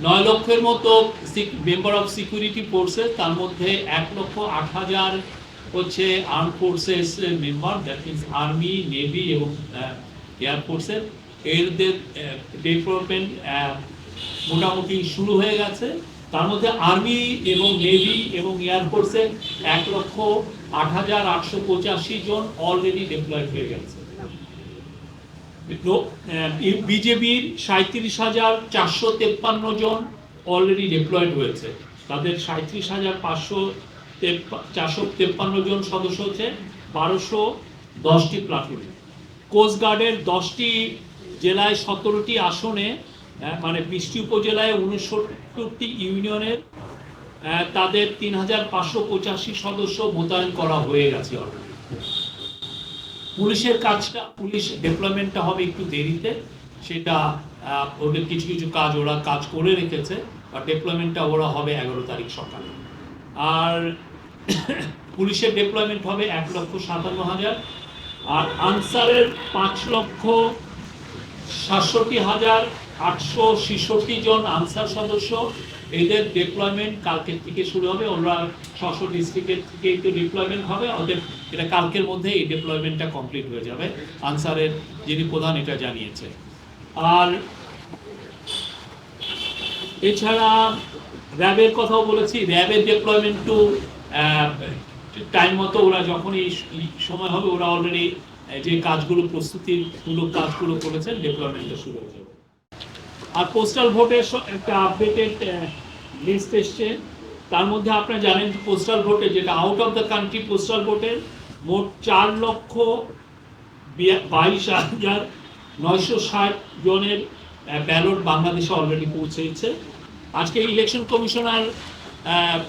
9 লক্ষের মতো member of security forces, তার মধ্যে 1,08,000 হচ্ছে arm forces member, that means army, navy এবং এয়ার ফোর্সের। এদের ডেভেলপমেন্ট মোটামুটি শুরু হয়ে গেছে। তার মধ্যে আর্মি এবং নেভি এবং এয়ার ফোর্সের 1,08,885 জন অলরেডি ডিপ্লয়েড হয়ে গেছে। বিজেপির 37,453 জন অলরেডি ডিপ্লয়েড হয়েছে। তাদের 37,453 জন সদস্য হচ্ছে 1210টি প্লাটুনে। কোস্টগার্ডের 10টি জেলায় 17টি আসনে, মানে 20টি উপজেলায় 69টি ইউনিয়নের তাদের 3,585 সদস্য মোতায়েন করা হয়ে গেছে অলরেডি। পুলিশের কাজটা, পুলিশ ডেভেলপমেন্টটা হবে একটু দেরিতে, সেটা ওদের কিছু কিছু কাজ ওরা কাজ করে রেখেছে, আর ডেভেলপমেন্টটা ওরা হবে 11 তারিখ সকালে। আর পুলিশের ডেভেলপমেন্ট হবে 1,57,000। আর আনসারের 5,67,866 জন আনসার সদস্য, এদের ডেপ্লয়মেন্ট কালকের থেকে শুরু হবে। ওরা 600 ডিস্ট্রিক্টের থেকে একটু ডিপ্লয়মেন্ট হবে ওদের, এটা কালকের মধ্যে এই ডিপ্লয়মেন্টটা কমপ্লিট হয়ে যাবে, আনসারের যিনি প্রধান এটা জানিয়েছে। আর এছাড়া র্যাবের কথাও বলেছি, র্যাবের ডেপ্লয়মেন্ট টু টাইম মতো ওরা যখনই সময় হবে ওরা অলরেডি যে কাজগুলো প্রস্তুতিমূলক কাজগুলো করেছেন, ডেপ্লয়মেন্টটা শুরু হয়ে যাবে। আর পোস্টাল ভোটের একটা আপডেটেড লিস্ট এসছে। তার মধ্যে আপনারা জানেন পোস্টাল ভোটে, যেটা out of the country postal ভোটের মোট 4,22,960 জনের ব্যালট বাংলাদেশে অলরেডি পৌঁছেছে। আজকে ইলেকশন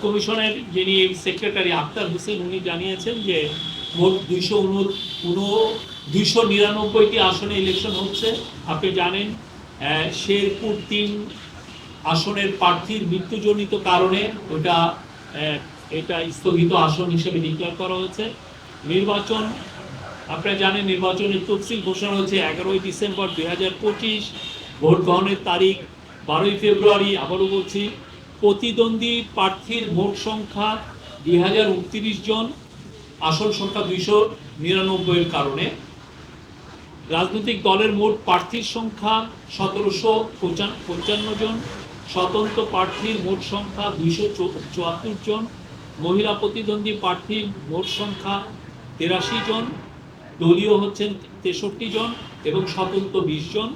কমিশনের যিনি সেক্রেটারি আক্তার হোসেন, উনি জানিয়েছেন যে মোট 299টি আসনে ইলেকশন হচ্ছে। আপনি জানেন শেরপুর 3 আসনের প্রার্থীর মৃত্যুজনিত কারণে এটা স্থগিত আসন হিসেবে ডিক্লেয়ার করা হয়েছে। নির্বাচন, আপনারা জানেন নির্বাচনের তফসিল ঘোষণা হয়েছে 11ই ডিসেম্বর 2025। ভোট গ্রহণের তারিখ 12ই ফেব্রুয়ারি। আবারও বলছি, প্রতিদ্বন্দ্বী প্রার্থীর মোট সংখ্যা 2029 জন, আসন সংখ্যা 299 এর কারণে। রাজনৈতিক দলের মোট প্রার্থীর সংখ্যা 1755 জন, স্বতন্ত্র প্রার্থীর মোট সংখ্যা 274 জন, মহিলা প্রতিদ্বন্দ্বী প্রার্থীর মোট সংখ্যা 83 জন, দলীয় হচ্ছেন 63 জন এবং স্বতন্ত্র 20 জন।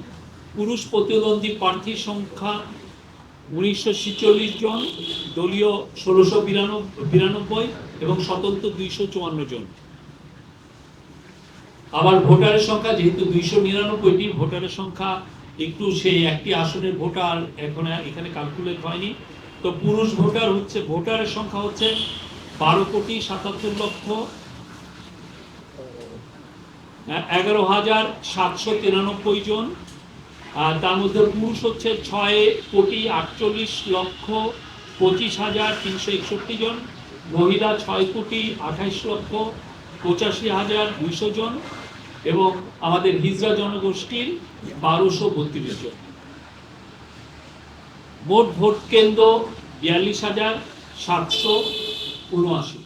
পুরুষ প্রতিদ্বন্দ্বী প্রার্থীর সংখ্যা 1946 জন, দলীয় 1692 এবং স্বতন্ত্র 254 জন। আবার ভোটারের সংখ্যা যেহেতু 299টি, ভোটারের সংখ্যা একটু সেই একটি আসনের ভোটার এখানে ক্যালকুলেট হয়নি। তো পুরুষ ভোটারের সংখ্যা হচ্ছে 12,77,11,793 জন। আর তার মধ্যে পুরুষ হচ্ছে 6,28,25,361 জন, মহিলা 6,28,85,82,200 জন এবং আমাদের হিজড়া জনগোষ্ঠীর 1232 জন। মোট ভোট কেন্দ্র 42,779।